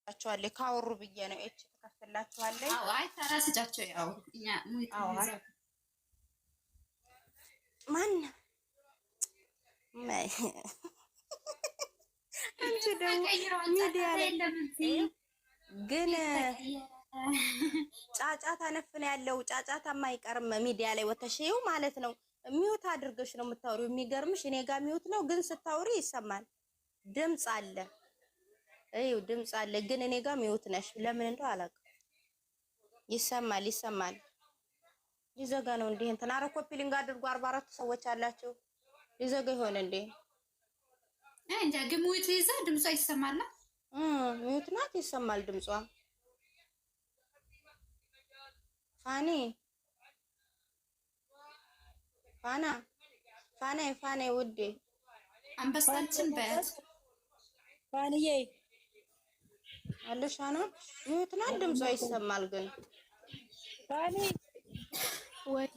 ታቻለች ካወሩ ብዬ ነው እቺ ተከፍትላችኋለች። አዎ አይ ተራስጫቸው ያው እኛ ሙት ይዘው ማን አንቺ ደግሞ ሚዲያ ላይ ግን ጫጫታ ነፍነ ያለው ጫጫታ ማይቀርም ሚዲያ ላይ ወተሽው ማለት ነው። ሚውት አድርገሽ ነው የምታወሪው። የሚገርምሽ እኔ ጋር ሚውት ነው ግን ስታወሪ ይሰማል። ድምጽ አለ አይው ድምጽ አለ ግን እኔ ጋር ሚውት ነሽ። ለምን እንደው አላውቅም። ይሰማል ሊዘጋ ነው እንዴ? እንትና አረ ኮፒ ሊንክ አድርጎ 44 ሰዎች አላችሁ። ሊዘጋ ይሆን እንዴ? እንጃ ግን ሚውት ይዛ ድምጿ ይሰማል። ሚውት ናት ይሰማል ድምጿ። ፋና ውዴ አንበሳችን በት ፋንዬ አለሻና ሚውት ናት ድምጿ ይሰማል ግን ፋኒ ወይ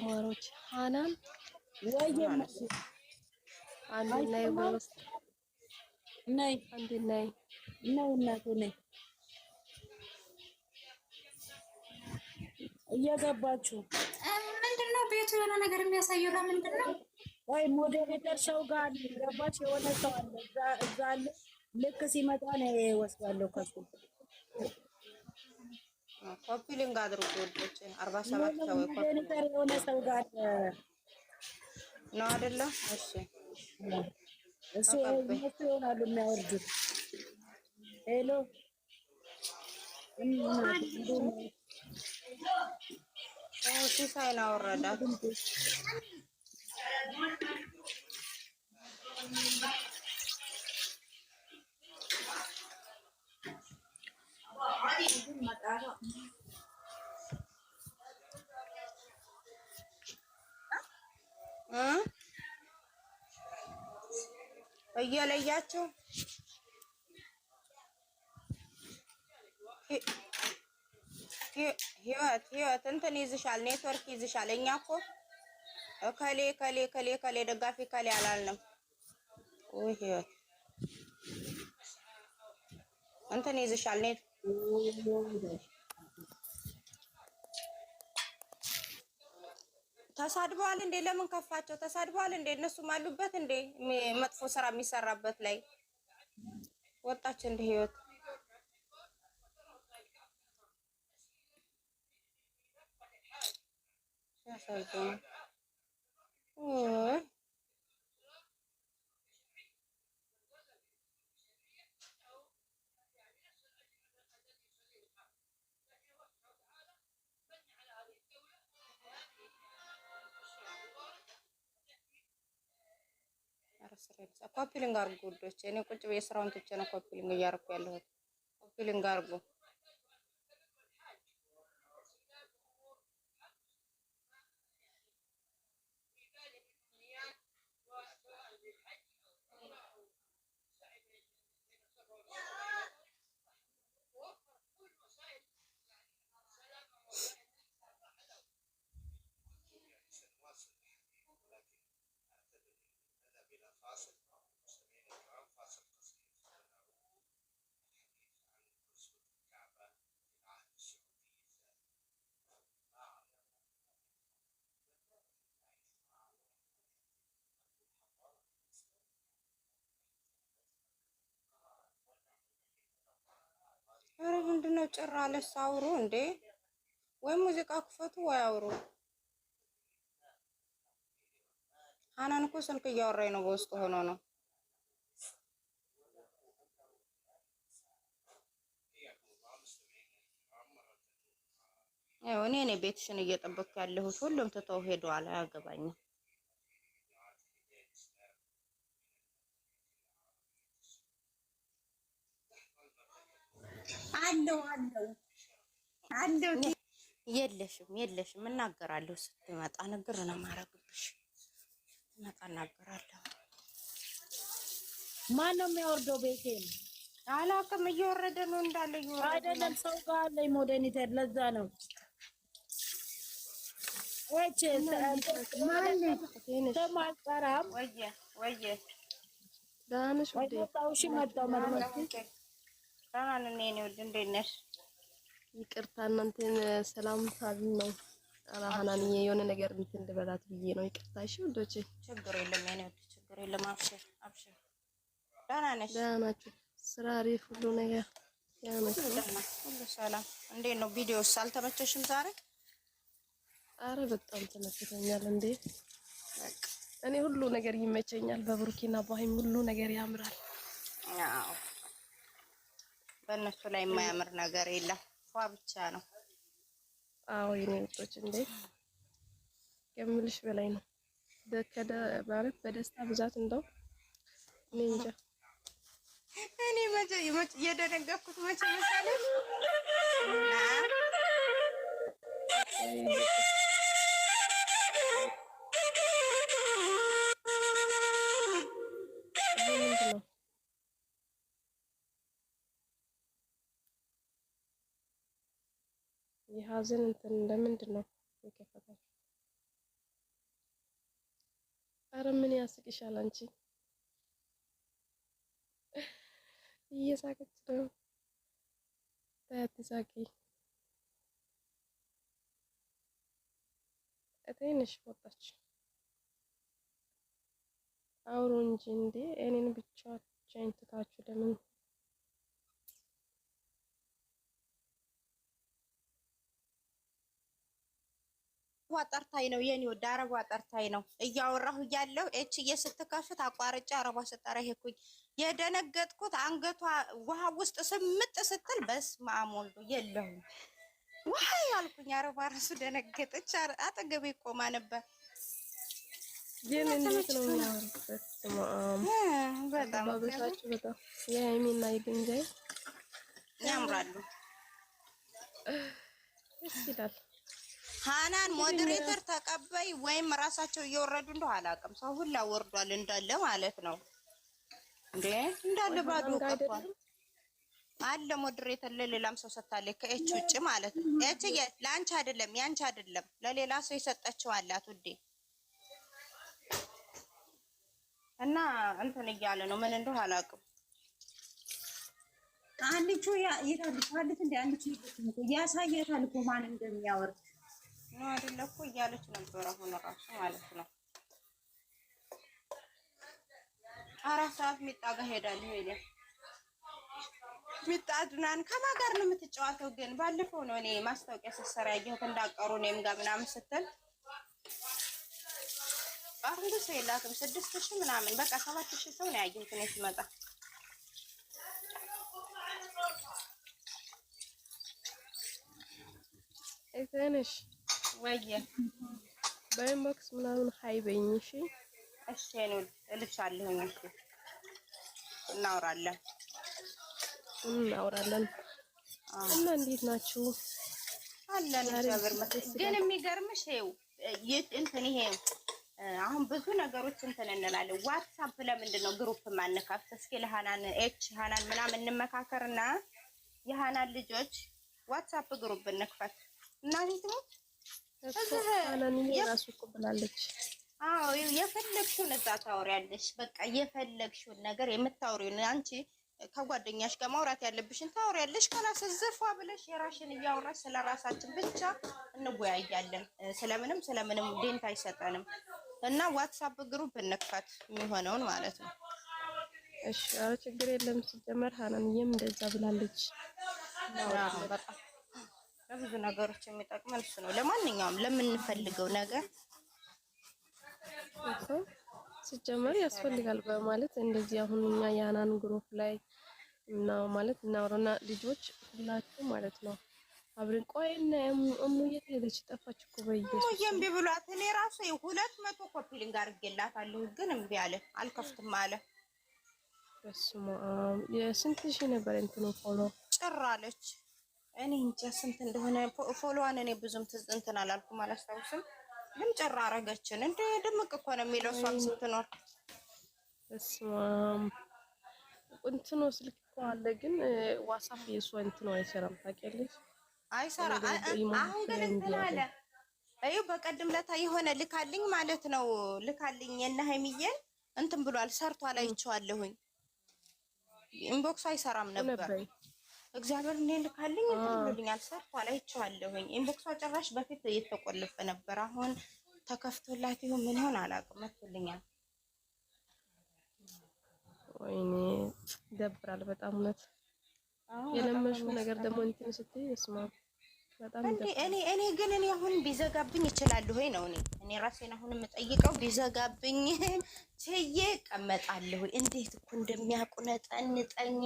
ማሮች ሃናም ወይ አንድ ላይ ወስ ነይ አንድ ላይ ነው እናቱ ነይ እየገባችሁ ምንድነው ቤቱ የሆነ ነገር የሚያሳየው? ለምንድነው ወይ ሞዴሬተር ሰው ጋር ገባች የሆነ ሰው አለ እዛ አለ። ልክ ሲመጣ ነው ወስዳለሁ ከሱ ኮፒ ሊንክ አድርጉ ወዶች 47 ሰው ሞዴሬተር የሆነ ሰው ጋር ነው አይደለ? እሱ ይሆናሉ የሚያወርዱት። ሄሎ ሲሳይን አወረዳት። እየለያችሁ ህይወት እንትን ይዝሻል፣ ኔትወርክ ይዝሻል። እኛ እኮ ከሌ ደጋፊ ከሌ አላልንም። ወይ ህይወት እንትን ይዝሻል ኔት ተሳድበዋል እንዴ? ለምን ከፋቸው? ተሳድበዋል እንዴ? እነሱም አሉበት እንዴ? መጥፎ ስራ የሚሰራበት ላይ ወጣች እንደ ህይወት ያሳዝናል። ኮፒ ሊንክ አድርጉ ውዶች። እኔ ቁጭ ብዬ ስራውን ትቼ ነው ኮፒ ሊንክ እያደረኩ ያለሁት። ኮፒ ሊንክ አድርጉ። ኧረ ምንድነው ጭራ አለስ አውሩ እንዴ? ወይ ሙዚቃ ክፈቱ ወይ አውሩ። ሃናን እኮ ስልክ እያወራኝ ነው፣ በውስጥ ሆኖ ነው። ያው እኔ ቤትሽን እየጠበቅኩ ያለሁት ሁሉም ትተው ሄደዋል። አያገባኝም። አለው የለሽም እናገራለሁ። ስትመጣ ንግር ነው የማደርግብሽ። ስትመጣ እናገራለሁ። ማን ነው የሚያወርደው? ቤቴን አላውቅም። እየወረደ ነው እንዳለ እየወረደ አይደለም። ሰው ጋር አለ ሞዴሬተር። ለዛ ነው ወይቼ ተማቀራም ወየ ዳንሽ ወደ መጣው ደህና ነን የኔ ውድ፣ እንዴት ነሽ? ይቅርታ እናንተን ሰላም ሳል ነው። ሀናንዬ የሆነ ነገር እንትን ልበላት ብዬ ነው። ይቅርታ። እሺ ውዶቼ፣ ችግር የለም የኔ ውድ፣ ችግር የለም። አብሽር አብሽር። ደህና ነሽ? ደህና ናችሁ? ስራ አሪፍ፣ ሁሉ ነገር ደህና ናችሁ? ሁሉ ሰላም። እንዴት ነው? ቪዲዮስ አልተመቸሽም ዛሬ? አረ በጣም ተመችቶኛል። እንዴ እኔ ሁሉ ነገር ይመቸኛል። በብሩኬና በሀይሚ ሁሉ ነገር ያምራል። አዎ በእነሱ ላይ የማያምር ነገር የለም። ፏ ብቻ ነው። አዎ የኔ ውዶች፣ እንዴ ከምልሽ በላይ ነው። በከደ ማለት በደስታ ብዛት እንደው እኔ እንጃ። እኔ መቼ የደነገኩት መቼ መሰለሽ? የሀዘን እንትን ለምንድን ነው የከፈታችሁ? አረ ምን ያስቅሻል አንቺ? እየሳቀች ነው። ታያት ሳቂ። እቴንሽ ወጣች። አውሩ እንጂ እንዴ! እኔን ብቻችሁን ትታችሁ ለምን? ጠርታኝ ነው የኔ ወደ አረቧ ጠርታኝ ነው እያወራሁ እያለሁ ኤችዬ ስትከፍት አቋርጬ አረቧ ስጠራ ሄድኩኝ። የደነገጥኩት አንገቷ ውሃ ውስጥ ስምጥ ስትል በስመ አብ ወልዶ የለሁም ዋይ አልኩኝ። አረቧ ራሱ ደነገጠች። አጠገቤ ቆማ ነበር። ግን እንዴት ነው የሚያወሩበት? በጣም ባበሳችሁ። በጣም የሀይሚና የድንጋይ ያምራሉ። ደስ ይላል። ሃናን ሞዴሬተር ተቀበይ ወይም ራሳቸው እየወረዱ እንደው አላውቅም። ሰው ሁላ ወርዷል እንዳለ ማለት ነው እንዴ! እንዳለ ባዶ ቀርቷል አለ ሞዴሬተር ለሌላም ሰው ሰጣለች ከኤች ውጭ ማለት ነው። ኤች ለአንቺ አይደለም ያንቺ አይደለም ለሌላ ሰው የሰጠችው አላት ውዴ። እና እንትን እያለ ነው ምን እንደው አላውቅም። አንቺ ይታልፋል እንዴ? አንቺ ያሳያታል እኮ ማን እንደሚያወርድ ነው አይደለ እኮ እያለች ነበር አሁን ራሱ ማለት ነው። 4 ሰዓት ሚጣጋ ሄዳለሁ ይሄ ሚጣድናን ከማን ጋር ነው የምትጫወተው? ግን ባለፈው ነው እኔ ማስታወቂያ ስትሰራ ያየሁት እንዳቀሩ እኔም ጋር ምናምን ስትል አሁን ሰው የላትም 6000 ምናምን በቃ 7000 ሰው ነው ያየሁት እኔ ስመጣ። እቴንሽ ወየ በኢንቦክስ ምናምን ሀይ በይኝ እሺ። እሺ ነው እልሻለሁ። እሺ እናወራለን። እና እንዴት ናችሁ? አለን እግዚአብሔር ይመስገን። ግን የሚገርምሽ እንትን ይሄ አሁን ብዙ ነገሮች እንትን እንላለን። ዋትስአፕ ለምንድን ነው ግሩፕ ማንከፍት? እስኪ ለሃናን ሃናን ምናምን እንመካከርና የሃናን ልጆች ዋትስአፕ ግሩፕ እንክፈት እና ሃናን የራሱ እኮ ብላለች። አዎ የፈለግሽውን እዛ ታወሪያለሽ። በቃ የፈለግሽውን ነገር የምታወሪውን አንቺ ከጓደኛሽ ጋር ማውራት ያለብሽን ታወሪያለሽ። ከላስ ዘፋ ብለሽ የራሽን እያወራሽ ስለራሳችን ብቻ እንወያያለን። ስለምንም ዴንታ አይሰጠንም። እና ዋትስአፕ ግሩፕ እንክፈት የሚሆነውን ማለት ነው። እሺ አረ ችግር የለም። ሲጀመር ሃናንዬም እንደዛ ብላለች። በጣም ለብዙ ነገሮች የሚጠቅመን እሱ ነው። ለማንኛውም ለምንፈልገው ነገር እኮ ሲጀመር ያስፈልጋል በማለት እንደዚህ አሁን እኛ የሃናን ግሩፕ ላይ ነው ማለት እናወራና ልጆች ሁላችሁ ማለት ነው አብረን ቆይና እሙ የት ሄደች? ጠፋች እኮ በየሱ እምቢ ብሏት እኔ ራሱ 200 ኮፒ ሊንክ አድርጌላታለሁ ግን እምቢ አለ። አልከፍትም አለ። በስመ አብ የስንት ሺህ ነበር እንትኑ ፎሎ ጭር አለች። እኔ እንጃ ስንት እንደሆነ ፎሎዋን እኔ ብዙም እንትን አላልኩም አላስታውስም። ግን ጭር አረገችን እንደ ድምቅ እኮ ነው የሚለው እሷም ስትኖር። በስመ አብ እንትኑ ስልክ እኮ አለ ግን ዋትስአፕ የእሷ እንትኑ አይሰራም ታውቂያለሽ? አይሰራ አሁን ግን እንትን አለ። አዩ በቀደም ለታ የሆነ ልካልኝ ማለት ነው ልካልኝ እና ሀይሚዬን እንትን ብሏል ሰርቷል አይቼዋለሁኝ። ኢንቦክስ አይሰራም ነበር። እግዚአብሔር እንዴት ልካልኝ ብሎኛል። ሰርቷል፣ አይቼዋለሁኝ። ኢንቦክሷ ጭራሽ በፊት እየተቆለፈ ነበር። አሁን ተከፍቶላት ይሁን ምን ይሆን አላውቅም፣ መጥቶልኛል። ወይኔ ይደብራል በጣም እውነት። የለመሽው ነገር ደግሞ እንትን ስትይ እስማ በጣም ይደብራል። እኔ ግን አሁን ቢዘጋብኝ እችላለሁ ወይ ነው እኔ ራሴን አሁን የምጠይቀው ቢዘጋብኝ ችዬ እቀመጣለሁ። እንዴት እኮ እንደሚያቁነጠንጠኝ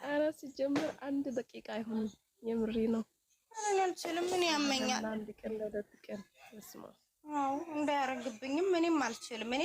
ኧረ ሲጀምር 1 ደቂቃ አይሆንም። የምሬ ነው። እኔ አልችልም። ምን ያመኛል? አንድ ቀን ለሁለት ቀን እስማ እንዳያረግብኝም እኔም አልችልም። እኔ